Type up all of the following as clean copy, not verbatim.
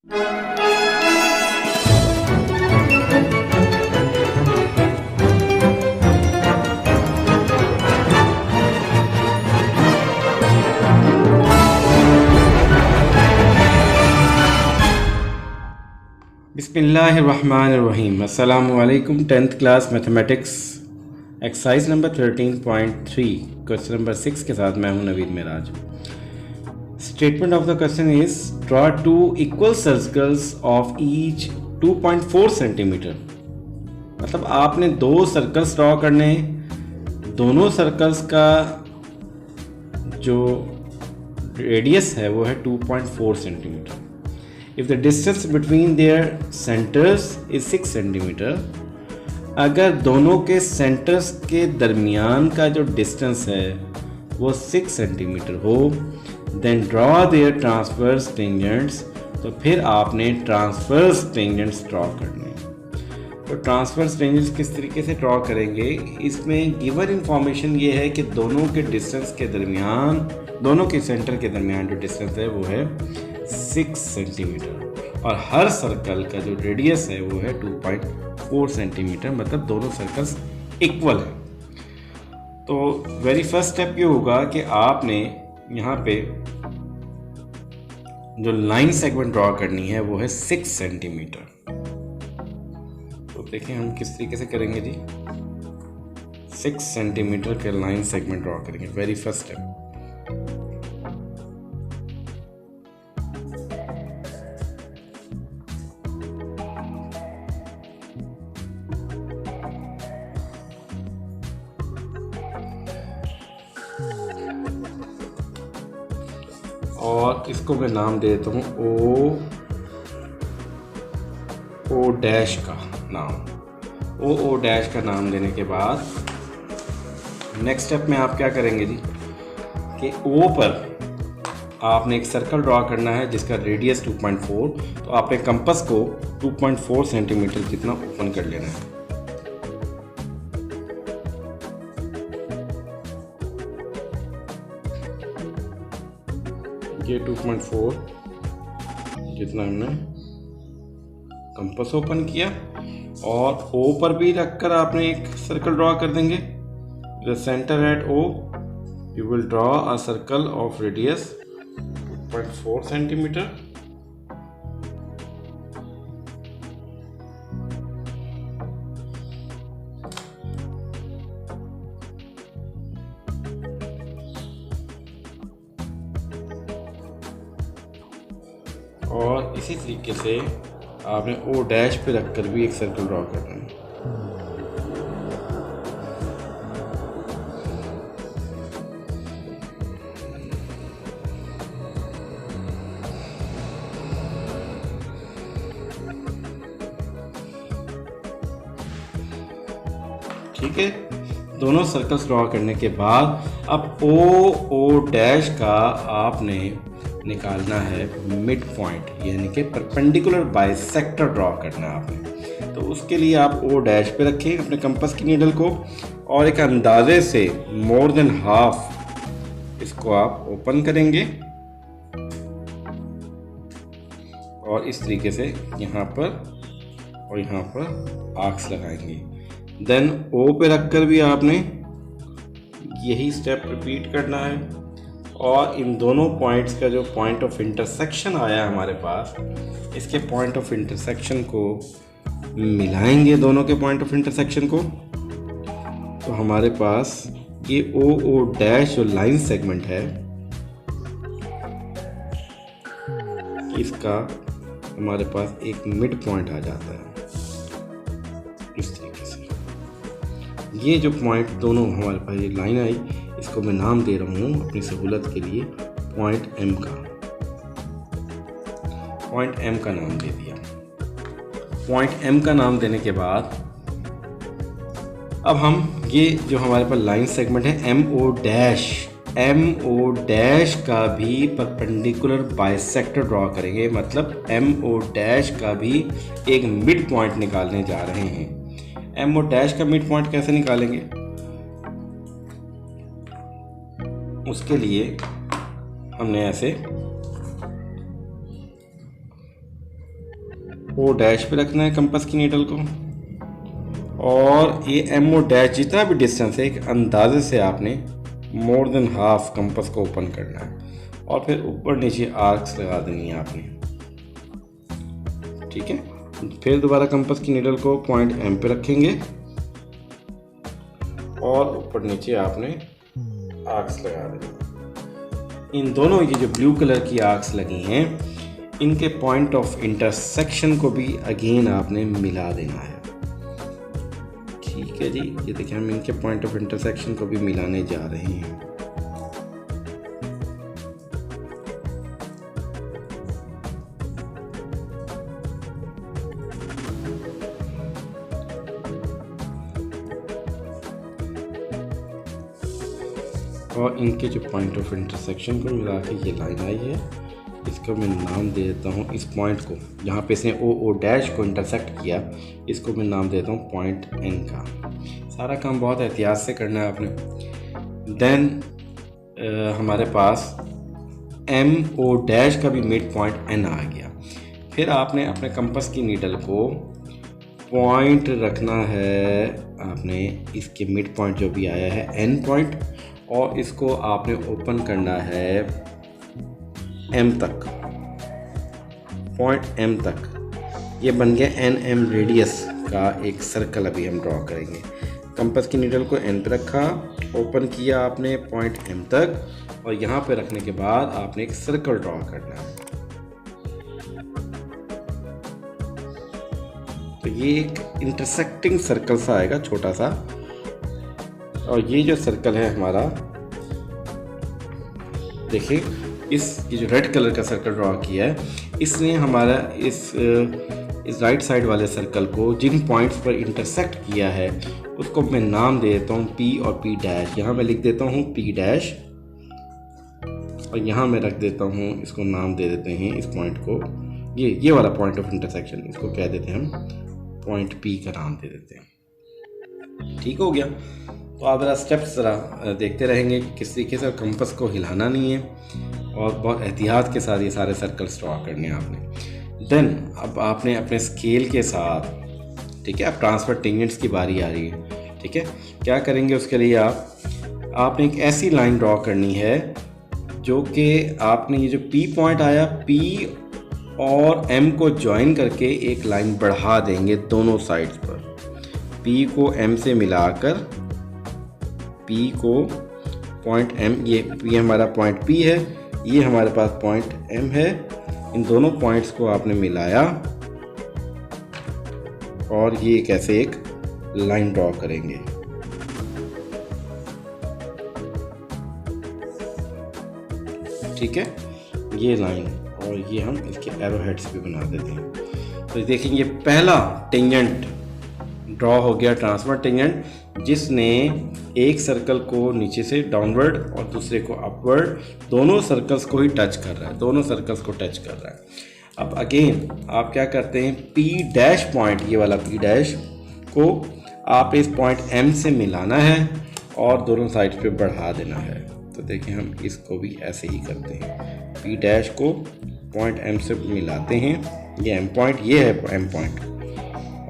बिस्मिल्लाहिर्रहमानिर्रहीम। अस्सलामुअलैकुम। 10th class mathematics exercise number 13.3 question number 6 के साथ मैं हूं Naveed Meraj. Statement of the question is draw two equal circles of each 2.4 centimetre. मतलब आपने दो सर्कल्स ड्रॉ करने, दोनों सर्कल्स का जो रेडियस है वो है 2.4 centimetre. If the distance between their centers is 6 centimetre, अगर दोनों के सेंटर्स के दरमियान का जो डिस्टेंस है वो 6 सेंटीमीटर हो, then draw their transverse tangents, तो फिर आपने ट्रांसवर्स टेंजेंट्स ड्रॉ करने। तो ट्रांसवर्स टेंजेंट्स किस तरीके से ड्रॉ करेंगे, इसमें गिवन इंफॉर्मेशन ये है कि दोनों के डिस्टेंस के दरमियान, दोनों के सेंटर के दरमियान जो डिस्टेंस है वो है 6 सेंटीमीटर और हर सर्कल का जो रेडियस है वो है 2.4 सेंटीमीटर। मतलब दोनों सर्कल्स इक्वल हैं। तो वेरी फर्स्ट स्टेप ये होगा कि आपने यहाँ पे जो लाइन सेगमेंट ड्रॉ करनी है वो है 6 सेंटीमीटर। तो देखें हम किस तरीके से करेंगे जी। 6 सेंटीमीटर के लाइन सेगमेंट ड्रॉ करेंगे। वेरी फर्स्ट स्टेप, और इसको मैं नाम दे देता हूँ ओ डैश का नाम। ओ डैश का नाम देने के बाद नेक्स्ट स्टेप में आप क्या करेंगे जी कि ओ पर आपने एक सर्कल ड्रॉ करना है जिसका रेडियस 2.4। तो आपने कंपास को 2.4 सेंटीमीटर जितना ओपन कर लेना है। ये 2.4 जितना हमने कंपास ओपन किया और O पर भी रखकर आपने एक सर्कल ड्रॉ कर देंगे। The centre at O you will draw a circle of radius 2.4 centimetre. और इसी तरीके से आपने ओ डैश पे रखकर भी एक सर्कल ड्रॉ करना है। ठीक है, दोनों सर्कल्स ड्रॉ करने के बाद अब ओ डैश का आपने निकालना है मिड पॉइंट, यानी कि परपेंडिकुलर बाइसेक्टर ड्रॉ करना है आपने। तो उसके लिए आप ओ डैश पे रखें अपने कंपास की नीडल को और एक अंदाजे से मोर देन हाफ इसको आप ओपन करेंगे और इस तरीके से यहाँ पर और यहाँ पर आर्क्स लगाएंगे। देन ओ पे रखकर भी आपने यही स्टेप रिपीट करना है और इन दोनों पॉइंट्स का जो पॉइंट ऑफ इंटरसेक्शन आया हमारे पास, इसके पॉइंट ऑफ इंटरसेक्शन को मिलाएंगे, दोनों के पॉइंट ऑफ इंटरसेक्शन को। तो हमारे पास ये ओ डैश जो लाइन सेगमेंट है इसका हमारे पास एक मिड पॉइंट आ जाता है इस तरीके से। ये जो पॉइंट दोनों हमारे पास ये लाइन आई, इसको मैं नाम दे रहा हूँ अपनी सहूलत के लिए पॉइंट एम का। पॉइंट एम का नाम दे दिया। पॉइंट एम का नाम देने के बाद अब हम ये जो हमारे पास लाइन सेगमेंट है एम ओ डैश का भी परपेंडिकुलर बाइसेक्टर ड्रॉ करेंगे। मतलब एम ओ डैश का भी एक मिड पॉइंट निकालने जा रहे हैं। एम ओ डैश का मिड पॉइंट कैसे निकालेंगे, उसके लिए हमने ऐसे ओ डैश पे रखना है कंपास की नीडल को, और ये एम ओ डैश जितना भी डिस्टेंस है एक अंदाजे से आपने मोर देन हाफ कंपास को ओपन करना है, और फिर ऊपर नीचे आर्क्स लगा देनी है आपने। ठीक है, फिर दोबारा कंपास की नीडल को पॉइंट एम पे रखेंगे और ऊपर नीचे आपने आर्क्स लगा देंगे। इन दोनों ये जो ब्लू कलर की आर्क्स लगी हैं इनके पॉइंट ऑफ इंटरसेक्शन को भी अगेन आपने मिला देना है। ठीक है जी, ये देखिए हम इनके पॉइंट ऑफ इंटरसेक्शन को भी मिलाने जा रहे हैं। और इनके जो पॉइंट ऑफ इंटरसेक्शन को मिला के ये लाइन आई है, इसको मैं नाम दे देता हूँ, इस पॉइंट को जहाँ पे इसने ओ डैश को इंटरसेक्ट किया इसको मैं नाम देता हूँ पॉइंट एन का। सारा काम बहुत एहतियात से करना है आपने। देन हमारे पास एम ओ डैश का भी मिड पॉइंट एन आ गया। फिर आपने अपने कंपास की नीडल को पॉइंट रखना है, आपने इसके मिड पॉइंट जो भी आया है एन पॉइंट, और इसको आपने ओपन करना है एम तक, पॉइंट एम तक। ये बन गया एन एम रेडियस का एक सर्कल अभी हम ड्रॉ करेंगे। कंपास की नीडल को एन पे रखा, ओपन किया आपने पॉइंट एम तक, और यहाँ पे रखने के बाद आपने एक सर्कल ड्रॉ करना है। तो ये एक इंटरसेक्टिंग सर्कल सा आएगा छोटा सा, और ये जो सर्कल है हमारा, देखिए ये जो रेड कलर का सर्कल ड्रॉ किया है इसने हमारा इस राइट साइड वाले सर्कल को जिन पॉइंट्स पर इंटरसेक्ट किया है उसको मैं नाम दे देता हूँ पी और पी डैश। यहाँ मैं लिख देता हूँ पी डैश, और यहाँ मैं रख देता हूँ, इसको नाम दे देते हैं इस पॉइंट को, ये वाला पॉइंट ऑफ इंटरसेक्शन, इसको कह देते हैं हम पॉइंट पी का नाम दे देते हैं। ठीक हो गया। तो आप ज़रा स्टेप्स ज़रा देखते रहेंगे कि किस तरीके से कंपास को हिलाना नहीं है, और बहुत एहतियात के साथ ये सारे सर्कल्स ड्रॉ करने हैं आपने। देन अब आपने अपने स्केल के साथ, ठीक है, अब ट्रांसफर टेंजेंट्स की बारी आ रही है। ठीक है, क्या करेंगे उसके लिए आपने एक ऐसी लाइन ड्रॉ करनी है जो कि आपने ये जो पी पॉइंट आया, पी और एम को ज्वाइन करके एक लाइन बढ़ा देंगे दोनों साइड्स पर। पी को एम से मिलाकर, पी को पॉइंट एम, ये पी हमारा पॉइंट पी है, ये हमारे पास पॉइंट एम है, इन दोनों पॉइंट्स को आपने मिलाया और ये कैसे एक लाइन ड्रॉ करेंगे। ठीक है, ये लाइन, और ये हम इसके एरो हेड्स भी बना देते हैं। तो देखेंगे पहला टेंजेंट ड्रॉ हो गया, ट्रांसफर टेंजेंट, जिसने एक सर्कल को नीचे से डाउनवर्ड और दूसरे को अपवर्ड, दोनों सर्कल्स को ही टच कर रहा है, दोनों सर्कल्स को टच कर रहा है। अब अगेन आप क्या करते हैं, पी डैश पॉइंट, ये वाला पी डैश को आप इस पॉइंट एम से मिलाना है और दोनों साइड पे बढ़ा देना है। तो देखिए हम इसको भी ऐसे ही करते हैं, पी डैश को पॉइंट एम से मिलाते हैं, ये एम पॉइंट, ये है एम पॉइंट,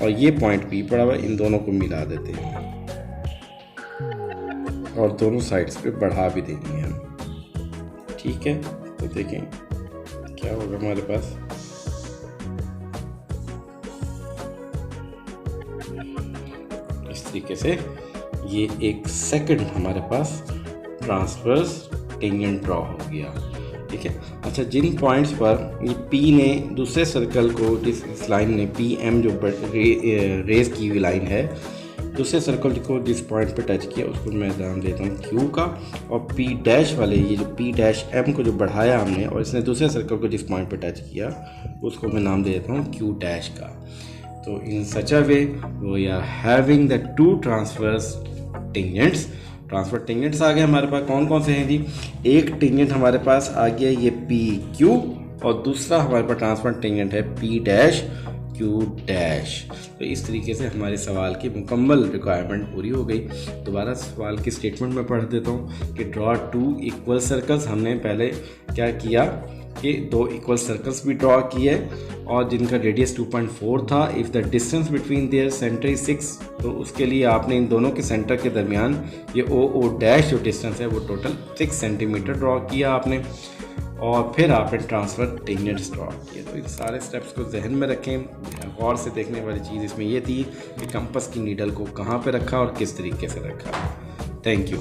और ये पॉइंट पी पड़ा हुआ, इन दोनों को मिला देते हैं और दोनों साइड्स पे बढ़ा भी देंगे हम। ठीक है, तो देखें क्या होगा हमारे पास, इस तरीके से ये एक सेकंड हमारे पास ट्रांसवर्स टेंजेंट ड्रॉ हो गया। ठीक है, अच्छा, जिन पॉइंट्स पर ये पी ने दूसरे सर्कल को, इस लाइन ने पी एम जो रेस की हुई लाइन है, दूसरे सर्कल को जिस पॉइंट पे टच किया उसको मैं नाम देता हूँ क्यू का, और पी डैश वाले, ये जो पी डैश एम को जो बढ़ाया हमने और इसने दूसरे सर्कल को जिस पॉइंट पे टच किया उसको मैं नाम दे देता हूँ क्यू डैश का। तो in such a way we are having the two transverse tangents. Transverse tangents आ गए हमारे पास, कौन कौन से हैं जी, एक टेंजेंट हमारे पास आ गया ये पी क्यू, और दूसरा हमारे पास ट्रांसफर टेंजेंट है पी डैश क्यू डैश। तो इस तरीके से हमारे सवाल की मुकम्मल रिक्वायरमेंट पूरी हो गई। दोबारा सवाल की स्टेटमेंट में पढ़ देता हूँ कि ड्रॉ टू इक्वल सर्कल्स। हमने पहले क्या किया के 2 इक्वल सर्कल्स भी ड्रॉ किए और जिनका रेडियस 2.4 था। If the distance between their centre is 6, तो उसके लिए आपने इन दोनों के सेंटर के दरमियान ये ओ डैश जो डिस्टेंस है वो टोटल 6 सेंटीमीटर ड्रॉ किया आपने, और फिर आपने ट्रांसफ़र टेंजेंट्स ड्रॉ किए। तो इन सारे स्टेप्स को जहन में रखें। गौर से देखने वाली चीज़ इसमें यह थी कि कंपास की नीडल को कहाँ पे रखा और किस तरीके से रखा। Thank you.